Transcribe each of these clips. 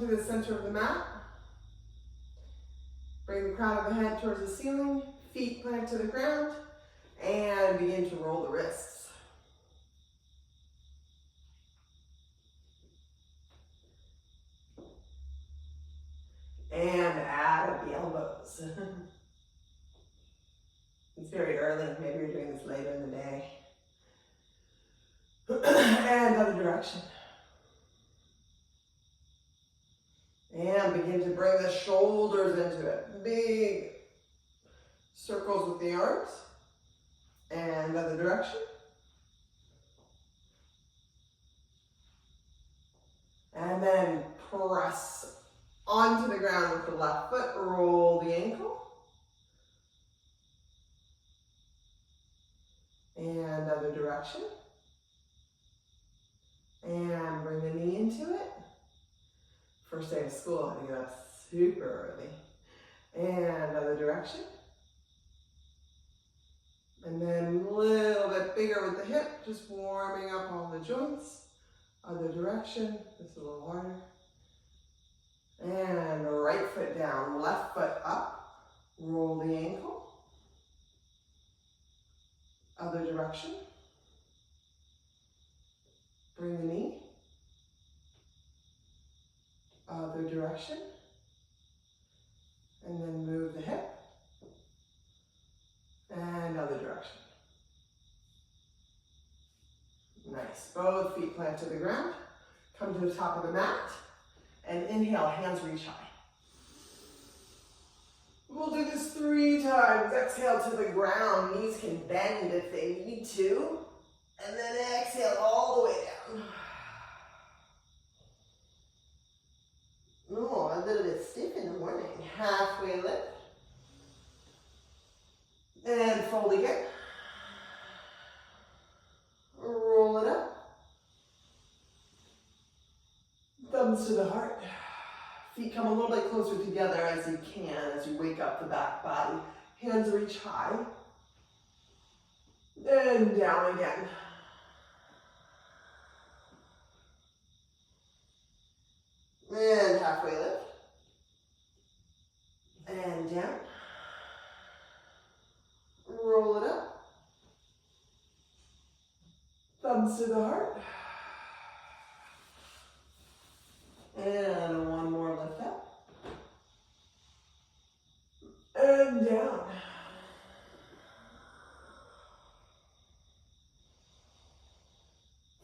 to the center of the mat. Bring the crown of the head towards the ceiling, feet plant to the ground, and begin to roll the wrists. And add up the elbows. It's very early, maybe you're doing this later in the day. And other direction. And begin to bring the shoulders into it. Big circles with the arms. And other direction. And then press onto the ground with the left foot. Roll the ankle. And other direction. And bring the knee into it. First day of school, I think that's super early. And other direction. And then a little bit bigger with the hip, just warming up all the joints. Other direction, just a little harder. And right foot down, left foot up. Roll the ankle. Other direction. Bring the knee. Other direction. And then move the hip. And other direction. Nice. Both feet plant to the ground. Come to the top of the mat. And inhale, hands reach high. We'll do this 3 times. Exhale to the ground. Knees can bend if they need to. And then exhale all the way down. Oh, a little bit stiff in the morning. Halfway lift. And fold again. Roll it up. Thumbs to the heart. Feet come a little bit closer together as you can, as you wake up the back body. Hands reach high. And down again. And halfway lift. And down. Roll it up. Thumbs to the heart. And one more lift up. And down.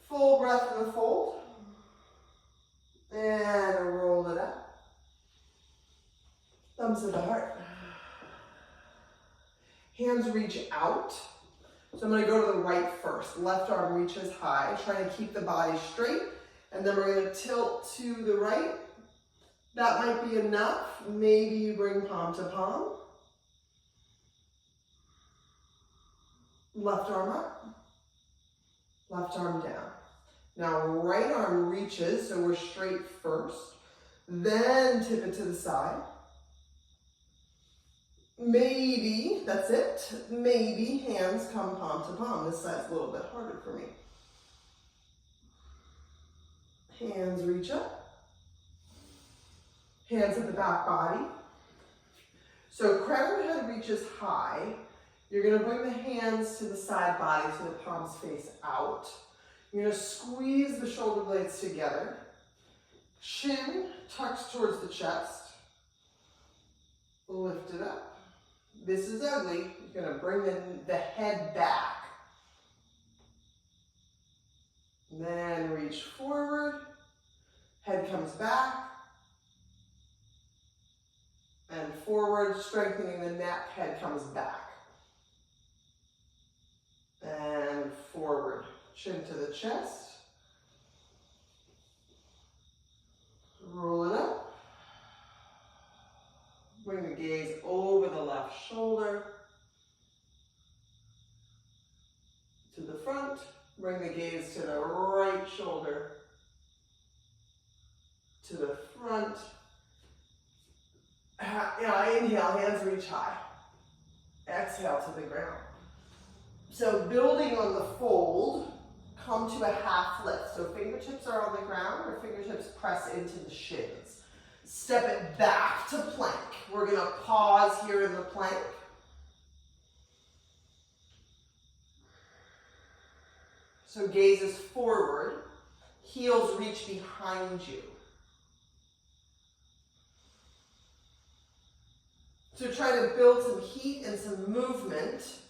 Full breath in the fold. And roll it up. Thumbs to the heart. Hands reach out. So I'm going to go to the right first. Left arm reaches high, trying to keep the body straight. And then we're going to tilt to the right. That might be enough. Maybe you bring palm to palm. Left arm up. Left arm down. Now right arm reaches, so we're straight first. Then tip it to the side. Maybe, that's it. Maybe hands come palm to palm. This side's a little bit harder for me. Hands reach up. Hands at the back body. So crown of the head reaches high. You're going to bring the hands to the side body so the palms face out. You're going to squeeze the shoulder blades together. Chin tucks towards the chest. Lift it up. This is ugly. You're going to bring the head back. Then reach forward. Head comes back. And forward, strengthening the neck. Head comes back. And forward. Chin to the chest. Roll it up. Bring the gaze over the left shoulder. To the front. Bring the gaze to the right shoulder. To the front. Inhale, hands reach high. Exhale to the ground. So building on the fold, come to a half lift. So fingertips are on the ground or fingertips press into the shins. Step it back to plank. We're going to pause here in the plank. So gaze is forward, heels reach behind you. So try to build some heat and some movement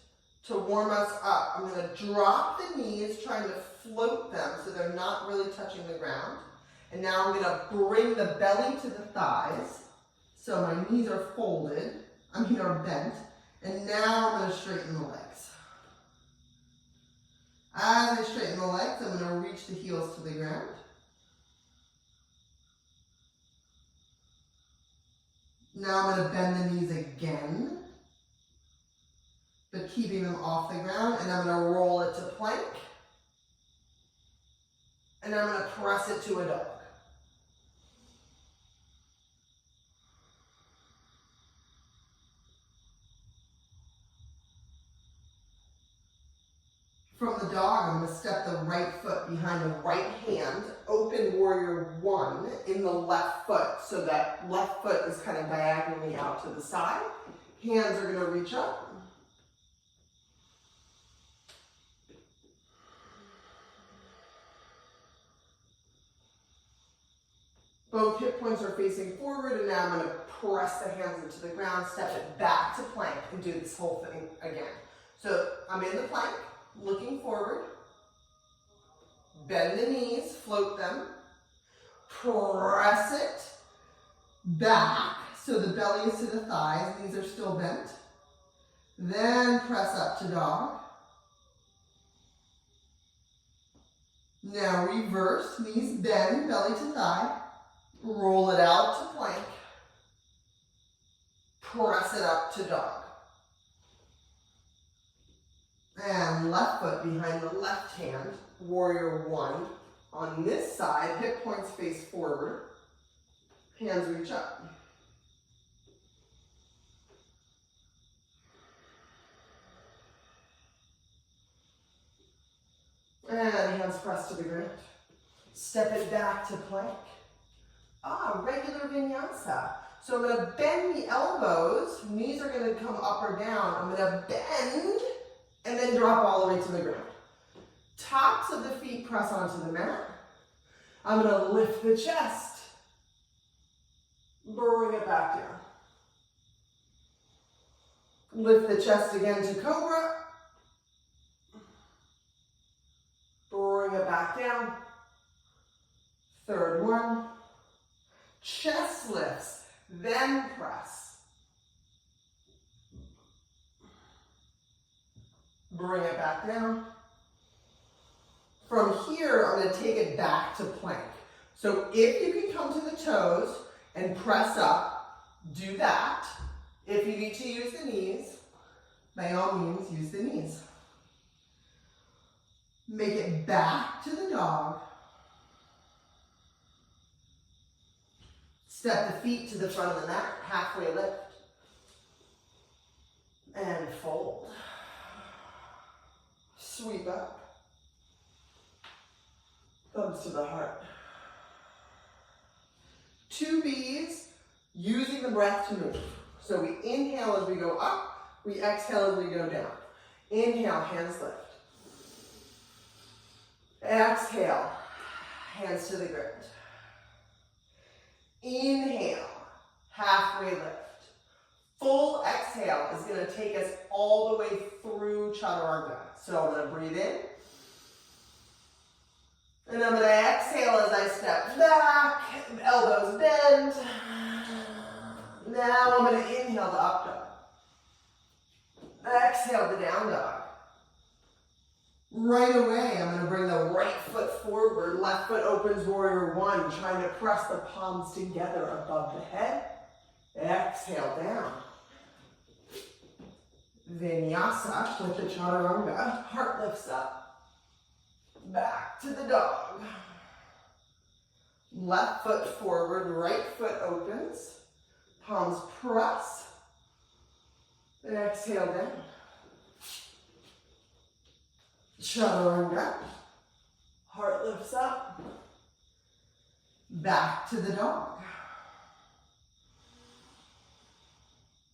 to warm us up. I'm going to drop the knees, trying to float them so they're not really touching the ground. And now I'm going to bring the belly to the thighs. So my knees are folded, are bent. And now I'm going to straighten the legs. As I straighten the legs, I'm going to reach the heels to the ground. Now I'm going to bend the knees again, but keeping them off the ground, and I'm going to roll it to plank, and I'm going to press it to a dog. From the dog, I'm going to step the right foot behind the right hand, open warrior one in the left foot, so that left foot is kind of diagonally out to the side. Hands are going to reach up. Both hip points are facing forward, and now I'm going to press the hands into the ground, step it back to plank, and do this whole thing again. So I'm in the plank, looking forward, bend the knees, float them, press it back so the belly is to the thighs, knees are still bent, then press up to dog. Now reverse, knees bend, belly to thigh, roll it out to plank, press it up to dog. And left foot behind the left hand, warrior one. On this side, hip points face forward, hands reach up. And hands press to the ground. Step it back to plank. Regular vinyasa. So I'm going to bend the elbows, knees are going to come up or down. I'm going to bend and then drop all the way to the ground. Tops of the feet press onto the mat. I'm going to lift the chest. Bring it back down. Lift the chest again to cobra. Bring it back down. Third one. Chest lifts, then press. Bring it back down. From here, I'm going to take it back to plank. So if you can come to the toes and press up, do that. If you need to use the knees, by all means, use the knees. Make it back to the dog. Step the feet to the front of the mat, halfway lift. And fold. Sweep up. Thumbs to the heart. 2 B's, using the breath to move. So we inhale as we go up, we exhale as we go down. Inhale, hands lift. Exhale, hands to the ground. Inhale, halfway lift. Full exhale is going to take us all the way through chaturanga. So I'm going to breathe in. And I'm going to exhale as I step back, elbows bend. Now I'm going to inhale to up dog. Exhale to down dog. Right away, I'm going to bring the right foot forward. Left foot opens warrior one, trying to press the palms together above the head. Exhale down. Vinyasa with the chaturanga. Heart lifts up. Back to the dog. Left foot forward, right foot opens. Palms press. And exhale down. Chaturanga. Heart lifts up. Back to the dog.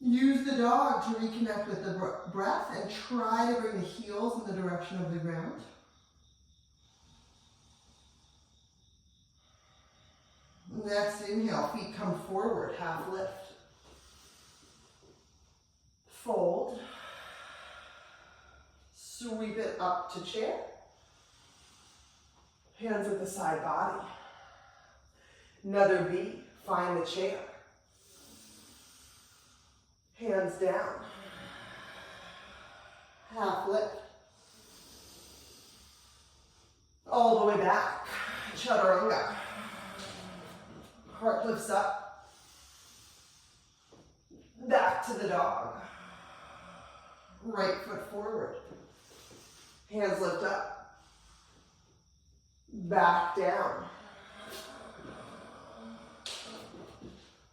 Use the dog to reconnect with the breath and try to bring the heels in the direction of the ground. Next inhale, feet come forward, half lift. Fold. Sweep it up to chair. Hands at the side body. Another V, find the chair. Hands down. Half lift. All the way back. Chaturanga. Heart lifts up. Back to the dog. Right foot forward. Hands lift up. Back down.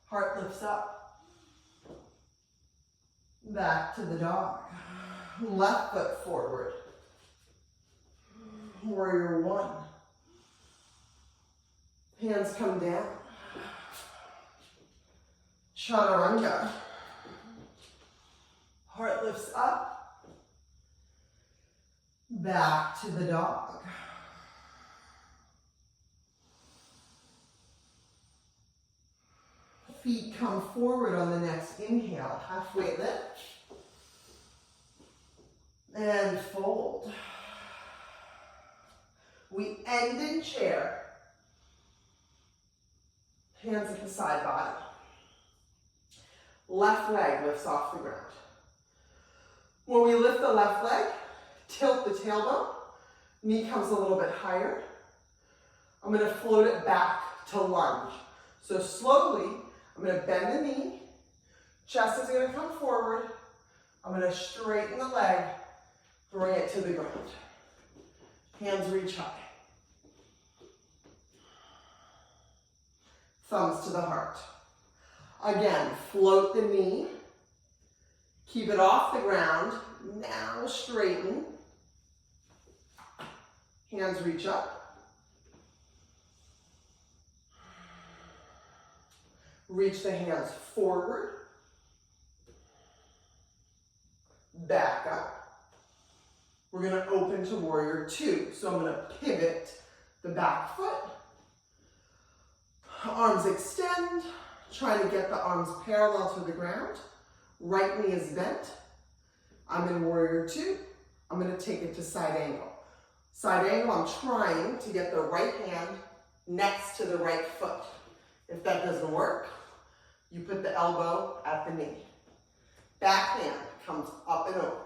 Heart lifts up. Back to the dog. Left foot forward. Warrior one. Hands come down. Chaturanga. Heart lifts up. Back to the dog. Feet come forward on the next inhale. Halfway lift. And fold. We end in chair. Hands at the side body. Left leg lifts off the ground. When we lift the left leg, tilt the tailbone. Knee comes a little bit higher. I'm going to float it back to lunge. So slowly, I'm going to bend the knee. Chest is going to come forward. I'm going to straighten the leg. Bring it to the ground. Hands reach high. Thumbs to the heart. Again, float the knee. Keep it off the ground. Now straighten. Hands reach up. Reach the hands forward. Back up. We're going to open to warrior two. So I'm going to pivot the back foot. Arms extend. Try to get the arms parallel to the ground. Right knee is bent. I'm in warrior two. I'm going to take it to side angle. Side angle, I'm trying to get the right hand next to the right foot. If that doesn't work, you put the elbow at the knee. Back hand comes up and over.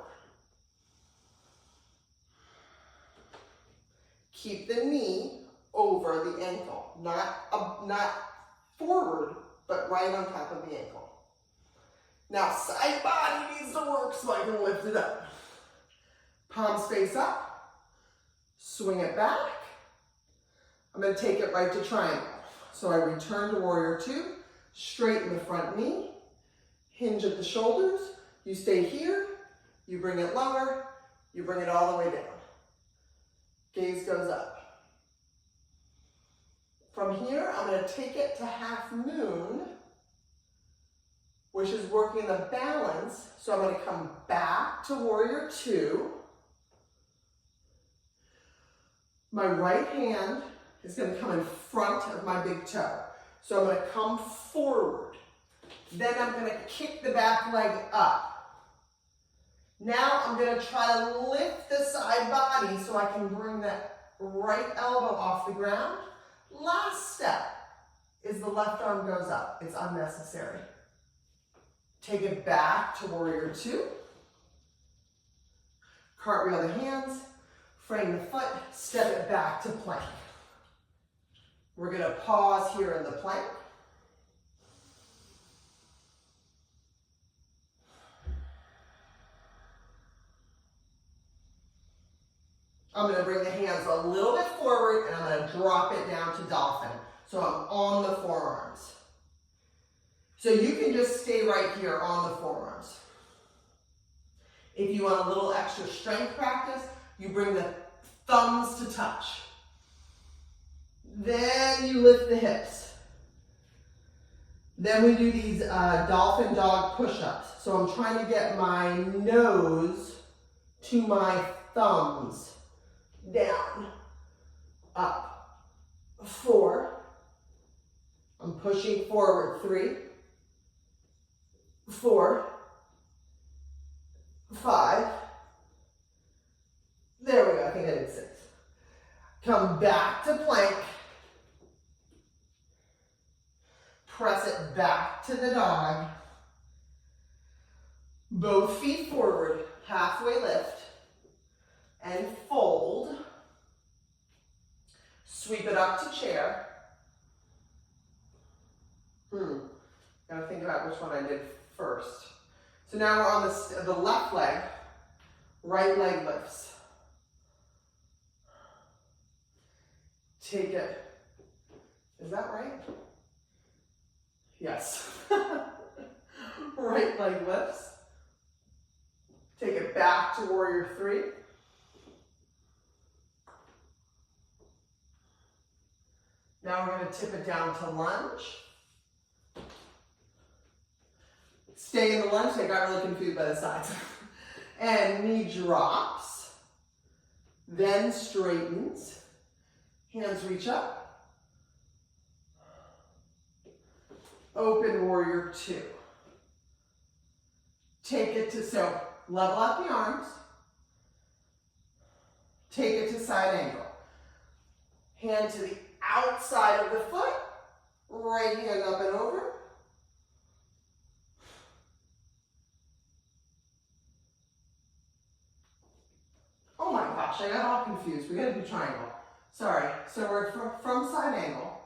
Keep the knee over the ankle, not forward, but right on top of the ankle. Now side body needs to work so I can lift it up. Palms face up, swing it back. I'm going to take it right to triangle. So I return to warrior two, straighten the front knee, hinge at the shoulders. You stay here, you bring it lower, you bring it all the way down. Gaze goes up. From here, I'm going to take it to half moon, which is working the balance. So I'm going to come back to warrior two. My right hand is going to come in front of my big toe. So I'm going to come forward. Then I'm going to kick the back leg up. Now I'm going to try to lift the side body so I can bring that right elbow off the ground. Last step is the left arm goes up. It's unnecessary. Take it back to warrior two. Cartwheel the hands, frame the foot, step it back to plank. We're going to pause here in the plank. I'm going to bring the hands a little bit forward and I'm going to drop it down to dolphin. So I'm on the forearms. So you can just stay right here on the forearms. If you want a little extra strength practice, you bring the thumbs to touch. Then you lift the hips. Then we do these dolphin dog push-ups. So I'm trying to get my nose to my thumbs. Down, up, 4. I'm pushing forward, 3, 4, 5. There we go, I think I did 6. Come back to plank. Press it back to the dog. Both feet forward, halfway lift. And fold. Sweep it up to chair. Gotta think about which one I did first. So now we're on the left leg. Right leg lifts. Take it. Is that right? Yes. Right leg lifts. Take it back to warrior 3. Now we're going to tip it down to lunge. Stay in the lunge. I got really confused by the sides. And knee drops. Then straightens. Hands reach up. Open warrior 2. Take it to, so level out the arms. Take it to side angle. Hand to the outside of the foot. Right hand up and over. Oh my gosh, I got all confused. We gotta do triangle. Sorry. So we're from side angle.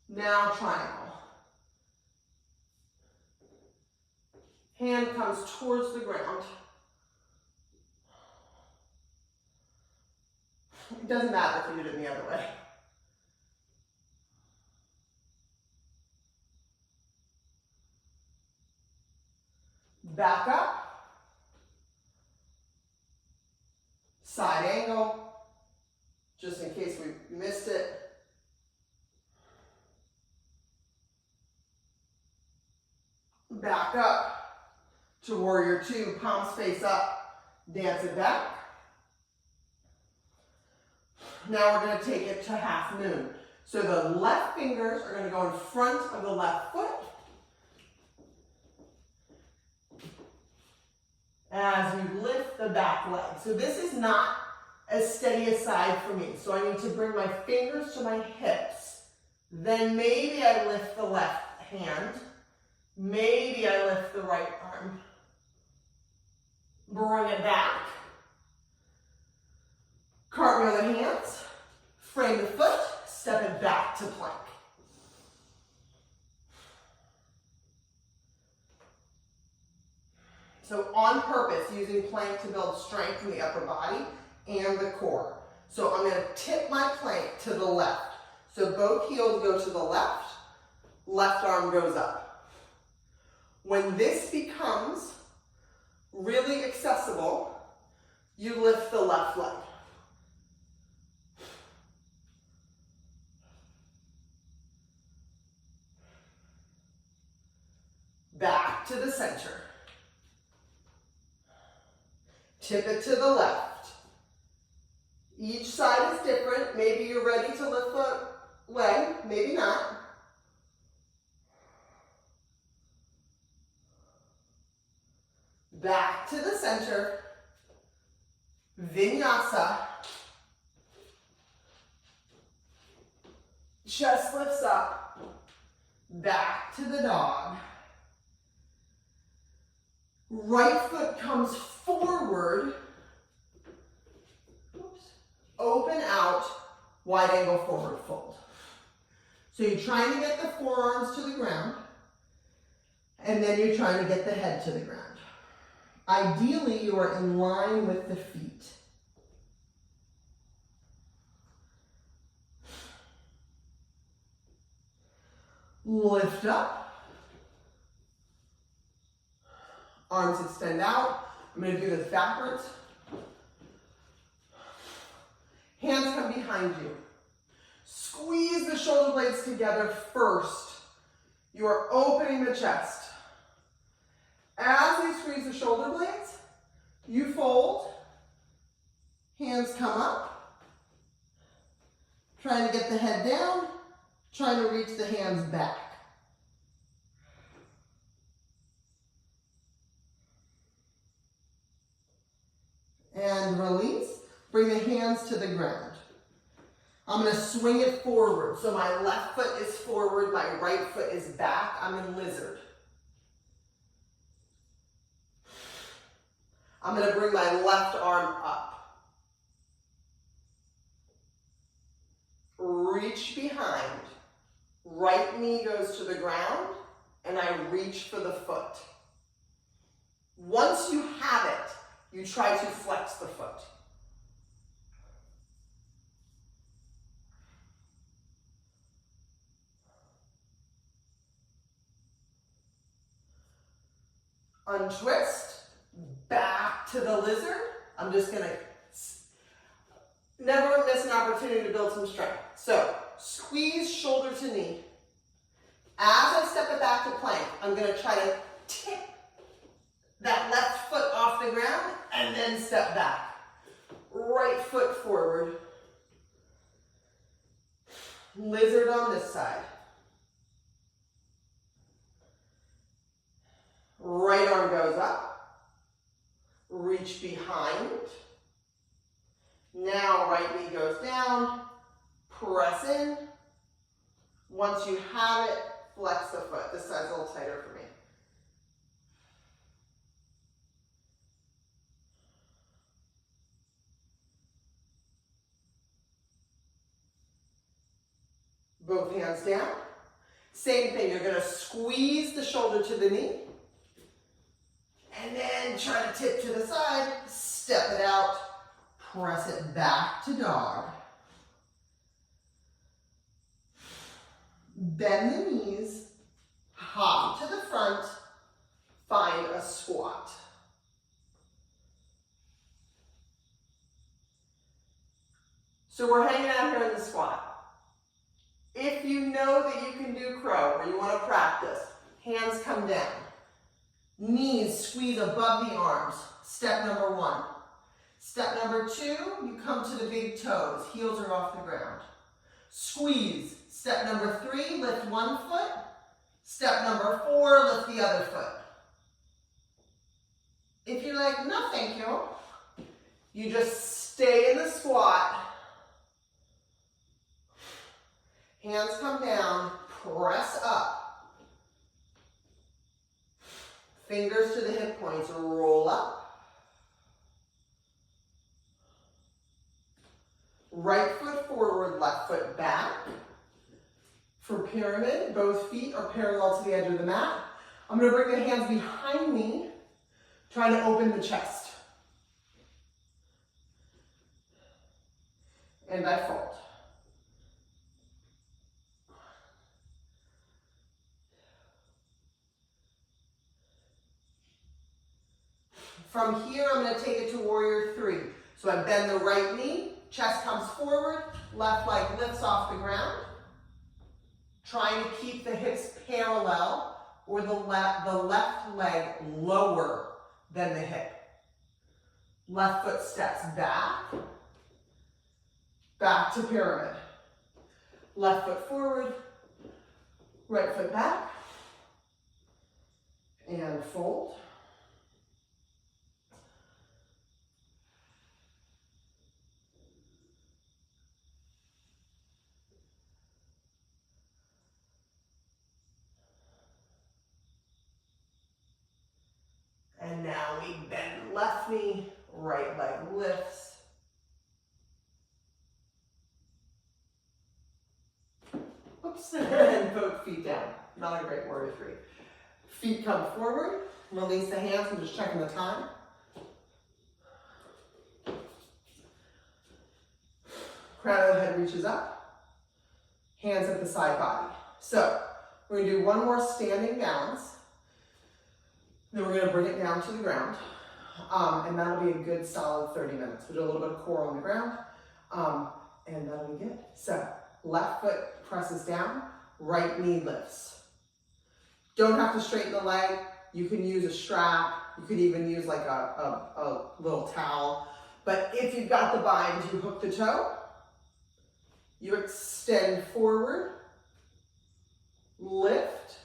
Now triangle. Hand comes towards the ground. It doesn't matter if you did it the other way. Back up. Side angle. Just in case we missed it. Back up to warrior 2, palms face up, dance it back. Now we're going to take it to half moon. So the left fingers are going to go in front of the left foot. As we lift the back leg. So this is not as steady a side for me. So I need to bring my fingers to my hips. Then maybe I lift the left hand. Maybe I lift the right arm. Bring it back. Cartwheel the hands. Frame the foot. Step it back to plank. So on purpose, using plank to build strength in the upper body and the core. So I'm going to tip my plank to the left. So both heels go to the left. Left arm goes up. When this becomes really accessible, you lift the left leg. Back to the center. Tip it to the left. Each side is different. Maybe you're ready to lift the leg, maybe not. Back to the center. Vinyasa. Chest lifts up. Back to the dog. Right foot comes forward. Oops. Open out. Wide angle forward fold. So you're trying to get the forearms to the ground. And then you're trying to get the head to the ground. Ideally, you are in line with the feet. Lift up. Arms extend out. I'm going to do this backwards. Hands come behind you. Squeeze the shoulder blades together first. You are opening the chest. As you squeeze the shoulder blades, you fold, hands come up, trying to get the head down, trying to reach the hands back. And release, bring the hands to the ground. I'm going to swing it forward. So my left foot is forward, my right foot is back. I'm in lizard. I'm going to bring my left arm up. Reach behind. Right knee goes to the ground, and I reach for the foot. Once you have it, you try to flex the foot. Untwist, back to the lizard. I'm just gonna never miss an opportunity to build some strength. So squeeze shoulder to knee. As I step it back to plank, I'm gonna try to tip that left foot off the ground and then step back. Right foot forward. Lizard on this side. Right arm goes up, reach behind. Now right knee goes down, press in. Once you have it, flex the foot. This side's a little tighter for me. Both hands down. Same thing, you're gonna squeeze the shoulder to the knee. And then try to tip to the side, step it out, press it back to dog. Bend the knees, hop to the front, find a squat. So we're hanging out here in the squat. If you know that you can do crow or you want to practice, hands come down. Knees squeeze above the arms. Step number one. Step number two, you come to the big toes. Heels are off the ground. Squeeze. Step number three, lift one foot. Step number four, lift the other foot. If you're like, no thank you, you just stay in the squat. Hands come down, press up. Fingers to the hip points, roll up. Right foot forward, left foot back. For pyramid, both feet are parallel to the edge of the mat. I'm going to bring the hands behind me, trying to open the chest. And I fold. From here, I'm going to take it to warrior three. So I bend the right knee, chest comes forward, left leg lifts off the ground. Trying to keep the hips parallel or the left leg lower than the hip. Left foot steps back, back to pyramid. Left foot forward, right foot back, and fold. And now we bend left knee, right leg lifts. Oops, and both feet down. Not a great warrior three. Feet come forward, release the hands, I'm just checking the time. Crown of the head reaches up, hands at the side body. So, we're gonna do one more standing balance. Then we're going to bring it down to the ground, and that'll be a good solid 30 minutes. We'll do a little bit of core on the ground, and that'll be good. So left foot presses down, right knee lifts. Don't have to straighten the leg. You can use a strap. You could even use like a little towel. But if you've got the bind, you hook the toe. You extend forward. Lift.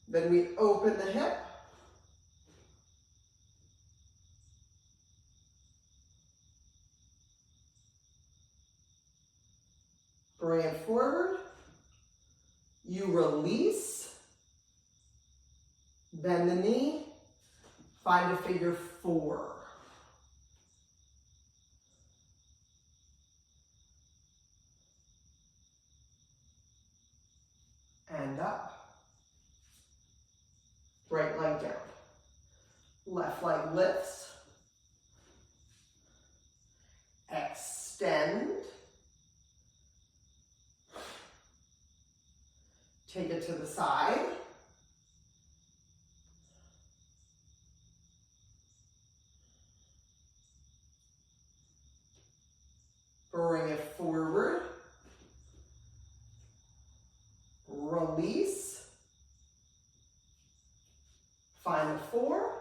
Then we open the hip. Bring it forward. You release. Bend the knee. Find a figure 4. And up. Right leg down. Left leg lifts. Extend. Take it to the side. Bring it forward. Release. Find the 4.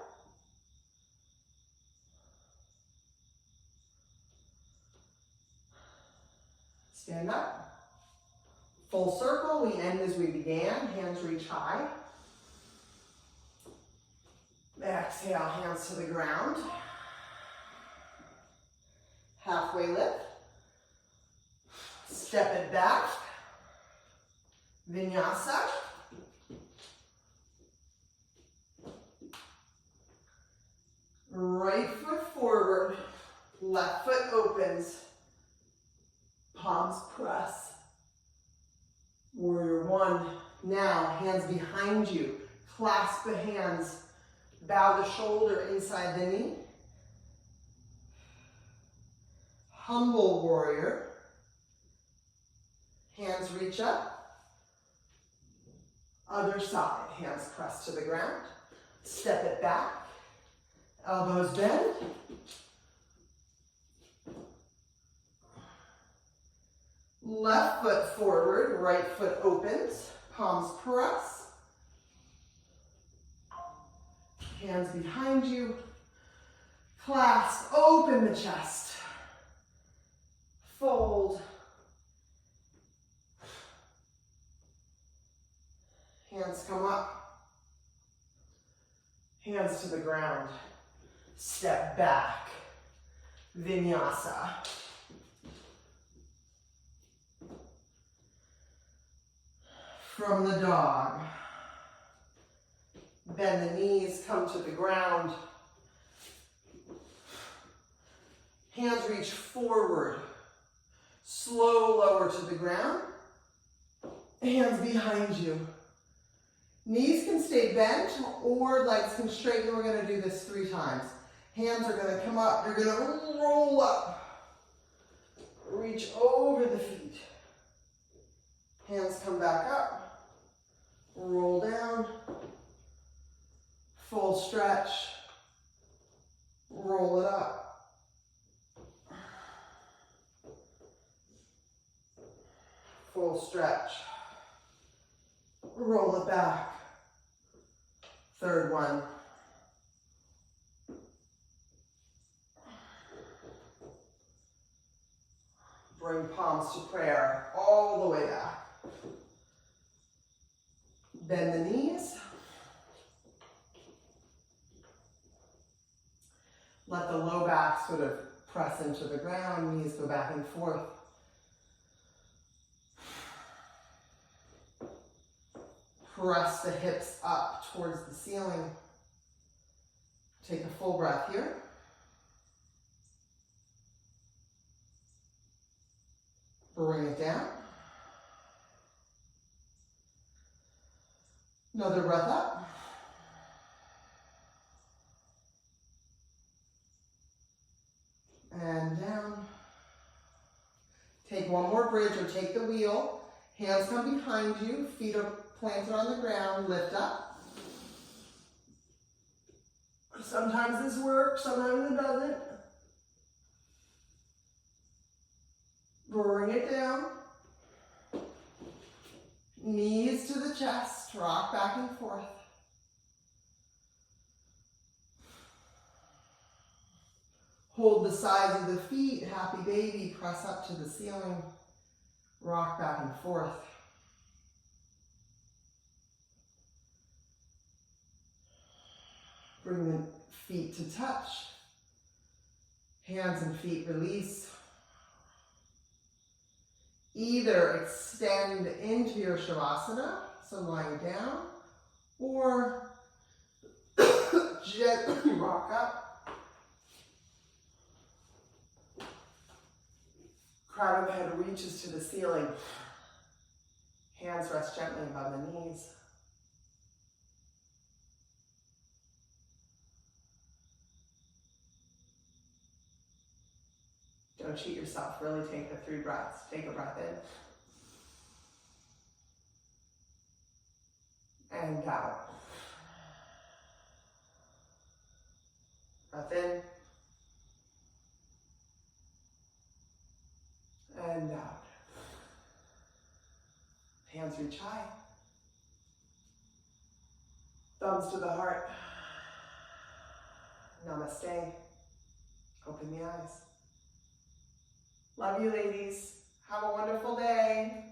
Stand up. Full circle, we end as we began. Hands reach high. Exhale, hands to the ground. Halfway lift. Step it back. Vinyasa. Right foot forward. Left foot opens. Palms press. Warrior 1. Now, hands behind you. Clasp the hands. Bow the shoulder inside the knee. Humble warrior. Hands reach up. Other side. Hands press to the ground. Step it back. Elbows bend. Left foot forward, right foot opens, palms press. Hands behind you. Clasp, open the chest. Fold. Hands come up. Hands to the ground. Step back. Vinyasa. From the dog. Bend the knees, come to the ground. Hands reach forward. Slow lower to the ground. Hands behind you. Knees can stay bent or legs can straighten. We're going to do this 3 times. Hands are going to come up. You're going to roll up. Reach over the feet. Hands come back up. Roll down. Full stretch. Roll it up. Full stretch. Roll it back. Third one. Bring palms to prayer all the way back. Bend the knees. Let the low back sort of press into the ground, knees go back and forth. Press the hips up towards the ceiling. Take a full breath here. Bring it down. Another breath up. And down. Take one more bridge or take the wheel. Hands come behind you. Feet are planted on the ground. Lift up. Sometimes this works, sometimes it doesn't. Bring it down. Knees to the chest, rock back and forth. Hold the sides of the feet, happy baby, press up to the ceiling, rock back and forth. Bring the feet to touch. Hands and feet release. Either extend into your Shavasana, so lying down, or gently rock up. Crown of the head reaches to the ceiling. Hands rest gently above the knees. Don't cheat yourself. Really take the 3 breaths. Take a breath in. And out. Breath in. And out. Hands reach high. Thumbs to the heart. Namaste. Open the eyes. Love you, ladies. Have a wonderful day.